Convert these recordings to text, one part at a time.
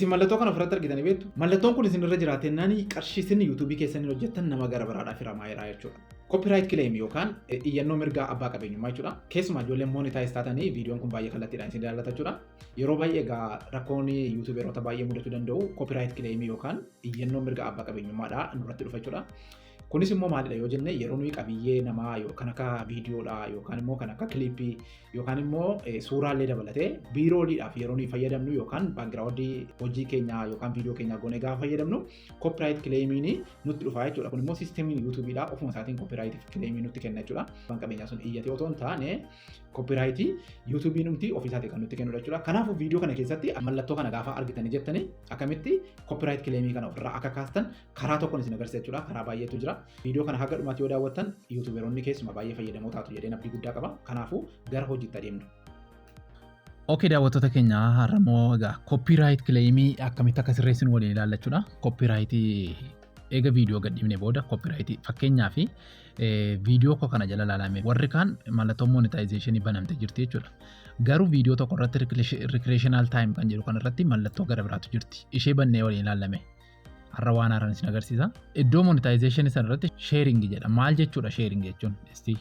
Mallattoo kana ofirratti argitanii beektu. Mallattoon kun isin irra jiraatennaan qarshii isin YouTube keessanii hojjettan nama gara biraadhaaf hiramaa jira jechuudha. Copyright claim yookaan iyyannoo mirgaa abbaa qabeenyummaa jechuudha. Keessumaa ijoolleen monetize taatanii viidiyoon kun baay'ee kallattiidhaan isin ilaallata jechuudha. Yeroo baay'ee egaa rakkoon YouTuberoota baay'ee mudachuu danda'u copyright claim yookaan iyyannoo mirgaa abbaa qabeenyummaadha nurratti dhufa jechuudha. Kunis immoo maalidha yoo jenne yeroo nuyi qabiyyee namaa yookaan akka viidiyoodha yookaan immoo kan akka kilippii yookaan immoo suuraalee dabalatee biirooliidhaaf yeroo nuyi fayyadamnu yookaan baakgiraawundii hojii keenya yookaan viidiyoo keenya goonee gaafa fayyadamnu copyright claimiin nutti dhufa jechuudha. Kun immoo siistemiin YouTubeidha ofuma isaatiin copyright claimiin nutti kenna jechuudha. Abbaan qabeenyaa sun iyyatee otoo hin taane copyright YouTubein nuti ofiisaatii kan nutti kennudha jechuudha. Kanaafuu viidiyoo kana keessatti mallattoo kana gaafa argitanii jettanii akkamitti copyright claimii kana ofirraa akka kaastan karaa tokkoon isin agarsiisa jechuudha. Karaa baay'eetu jira. Viidiyoo kana haga dhumaatti yoo daawwattan YouTuberoonni keessumaa baay'ee fayyadamoo taatu jedheen abdii guddaa qaba. Kanaafuu gara hojiitti adeemnu. Okay, daawwattoota keenya har'amoo egaa copyright claimii akkamitti akka sirreessinu waliin ilaallachuudha. Copyright eega viidiyoo gadhiifne booda copyright fakkeenyaaf viidiyoo koo kana jala ilaalame warri kaan mallattoo monetization banamte jirti jechuudha. Garuu viidiyoo tokko irratti recreational time kan jedhu kan irratti mallattoo gara biraatu jirti. Ishee bannee waliin ilaalame. Har'a waan haaraan isin agarsiisa. Iddoo monetization isan irratti sharing jedha. Maal jechuudha sharing jechuun? Isti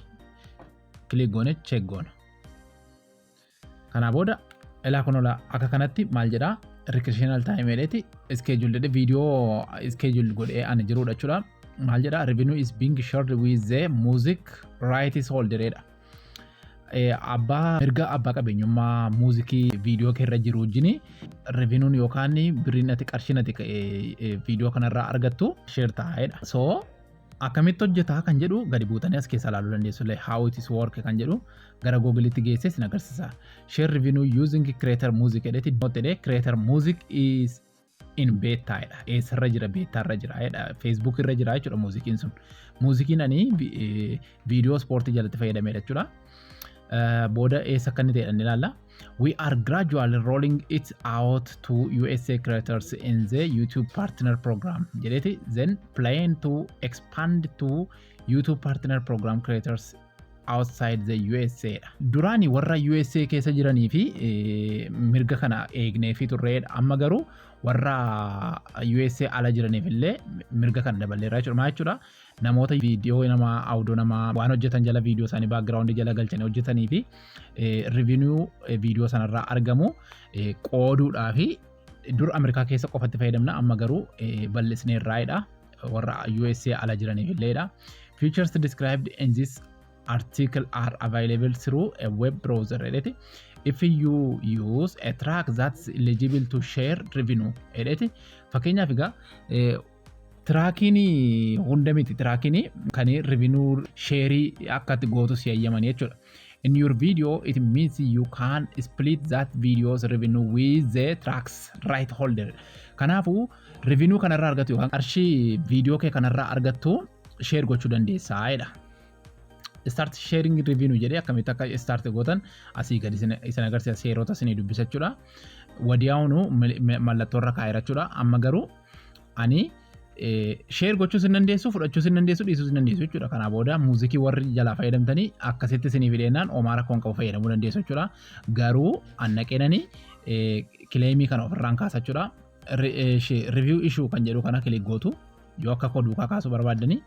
click goone check goona. Kana booda ilaa kunola akka kanatti maal jedha? Recreational time edeti schedule jedhe viidiyoo schedule godhee ani jirudha jechuudha. Maal jedha? Revenue is being shared with the music rights holder jedha. Abbaa mirga abbaa qabeenyummaa muuzikii viidiyoo keerra jiru wajjin revenuun yookaan birriin ati qarshiin ati viidiyoo kanarraa argattu share taa'edha. So akkamitti hojjetaa kan jedhu gadi buutanii as keessa ilaaluu dandeessu. How it is work kan jedhu gara Google'itti geessee isin agarsiisa. Share revenue using creator music edeti note creator music is in beta jedha. Eessarra jira beta irra jira jedha. Facebook irra jira jechuudha muuzikiin sun. Muuzikiin ani viidiyoo ispoortii jalatti fayyadamedha jechuudha. Booda eessa akka inni ta'edha ilaalla. We are gradually rolling it out to USA creators in the YouTube partner program. Jedheti then plan to expand to YouTube partner program creators outside the USA. Duraani warra USA keessa jiranii fi mirga kana eegnee fi turreedha. Amma garuu warra USA ala jiraniif illee mirga kana daballeerra jechuudha. Namoota viidiyoo nama audio nama waan hojjetan jala viidiyoo isaanii background jala galchanii hojjetanii fi revenue viidiyoo sanarraa argamu qooduudhaa fi dur Ameerikaa keessa qofatti fayyadamna amma garuu bal'isneerraadha warra USA ala jiraniif illeedha. Features described in this article are available through a web browser edit. If you use a track that's eligible to share revenue edit. Fakkeenyaaf egaa Tiraakini hunda miti tiraakini kan revenue share akkatti gootu si eeyyamanii jechuudha. In your video it means you can split that video's revenue with the tracks right holder. Kanaafuu revenue kanarraa argattu yookaan qarshii viidiyoo kee kanarraa argattu share gochuu dandeessaa jedha. Start sharing revenue jedhee akkamitti akka start gootan asii gadi isin agarsiisa seerota isin dubbisa jechuudha. Wadiyaa'uunu mallattoo irra kaa'eera jechuudha. Amma garuu ani share gochuu sin dandeessu fudhachuu sin dandeessu dhiisuu sin dandeessu jechuudha. Kana booda muuzikii warri jalaa fayyadamtanii akkasitti isinii fideenaan omaara koon qabu fayyadamuu dandeessu jechuudha. Garuu annaqeenanii kileemii kana ofirraan kaasa jechuudha. Review issue kan jedhu kana kilik gootu yoo akka koo duukaa kaasuu barbaaddanii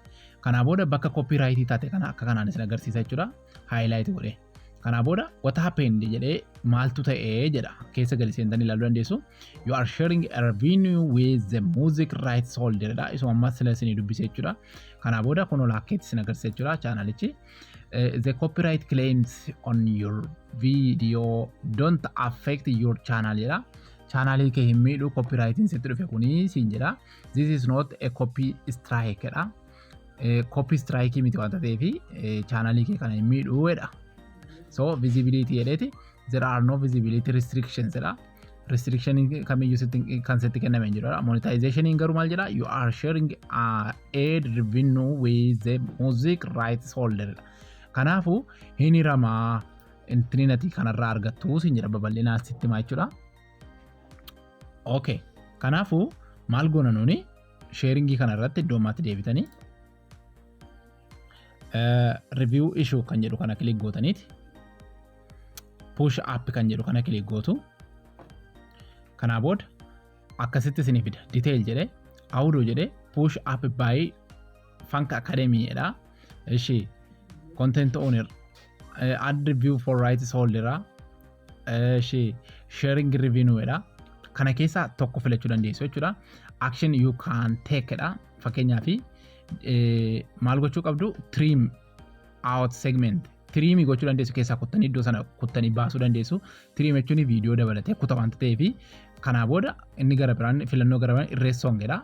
kana booda bakka copyright taate kana akka kanaan isin agarsiisa jechuudha. Highlight godhee kana booda what happened jedhee maaltu ta'ee jedha keessa gali seentanii ilaaluu dandeessu. You are sharing a revenue with the music rights holder dha. Isuma ammas sila isinii dubbise jechuudha. Kana booda kun lakkeetti isin agarsiisa jechuudha chaanalichi. The copyright claims on your video don't affect your channel jedha. Channel kee hin miidhu copyrightiin sitti dhufe kuni siin jedha. This is not a copy strike dha. Copy strike miti waan ta'eef channel kee kana hin miidhu jedha. So visibility edeti there are no visibility restrictions jedha. Restriction kamiyyuu kan sitti kenname hin jiru. Monetization garuu maal jedha? You are sharing ad revenue with the music rights holder. Kanaafuu hin hiramaa intinati kanarraa argattu siin jedha babal'inaa sitti maa jechuudha. Okay. Kanaafuu maal goona nuuni sharingii kanarratti iddoo ammaatti deebitanii review issue kan jedhu kana click gootaniiti. Push up kan jedhu kana click gootu. Kana booda akkasitti isinii fida. Detail jedhee audio jedhee push up by Funk Academy jedha. Ishee content owner add review for rights holder ishee sharing review jedha. Kana keessaa tokko filachuu dandeessu jechuudha. Action you can take dha. Fakkeenyaaf maal gochuu qabdu trim out segment. Trim gochuu dandeessu keessaa kuttanii iddoo sana kuttanii baasuu dandeessu. Trim jechuun viidiyoo dabalatee kutaa wanta ta'eef kanaa booda inni gara biraan filannoo gara biraan irreessoo jedha.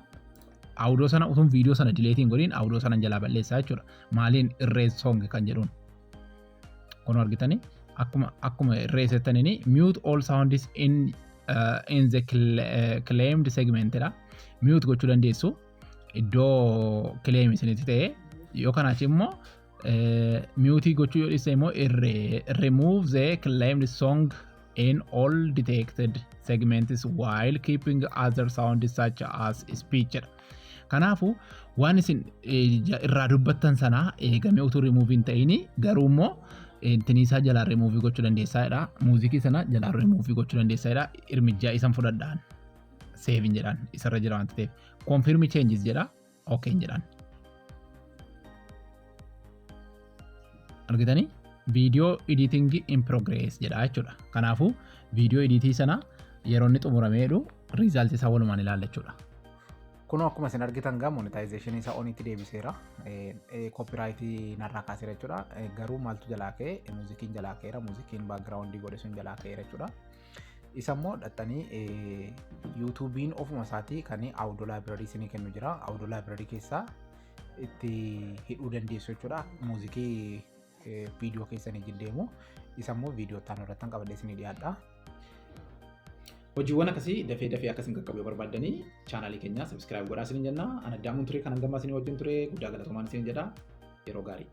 Audio sana utuun viidiyoo sana dileetiin godhiin audio sana jalaa balleessaa jechuudha. Maaliin irreessoo kan jedhuun. Kun argitanii akkuma irreessettaniin mute all sounds in the claimed segment dha. Mute gochuu dandeessu iddoo claim isinitti ta'e yookaan achi immoo mute gochuu yoo dhisse immoo remove the claimed song in all detected segments while keeping other sounds such as speech. Kanaafu waan isin irraa dubbattan sana eegamee utuu remove hin ta'in garuu immoo intiniisaa jalaa remove gochuu dandeessaadha. Muuziqii sana jalaa remove gochuu dandeessaadha. Irmijjaa isan fudhadhaan save jedhaan isarra jira wanta ta'eef confirm changes jedha okay jedhaan. Argitanii video editing in progress jedha jechuudha. Kanaafu video editii sana yeroo inni xumurameedhu result isaa walumaan ilaallachuudha. Kun akkuma isin argitan gaa monetization isaa onitti deebiseera. Copyright narraa kaaseera jechuudha. Garuu maaltu jalaa ka'e muuzikiin jalaa ka'eera. Muuzikiin background godhe sun jalaa ka'eera jechuudha. Isa immoo dhattanii YouTube'n ofuma isaatii kan audio library isinii kennu jira. Audio library keessaa itti hidhuu dandeessu jechuudha. Muuzikii viidiyoo keessanii jiddeemu. Isa immoo viidiyoo ta'an irratti qabadee isinii dhiyaadha. Hojiiwwan akkasii dafee akkasiin qaqqabuu barbaadanii chaanaalii keenya subscribe godhaa isin jenna. Ana Addaamuun ture kan hangamaa isin wajjin ture guddaa galatoomaan isin jedha. Yeroo gaarii.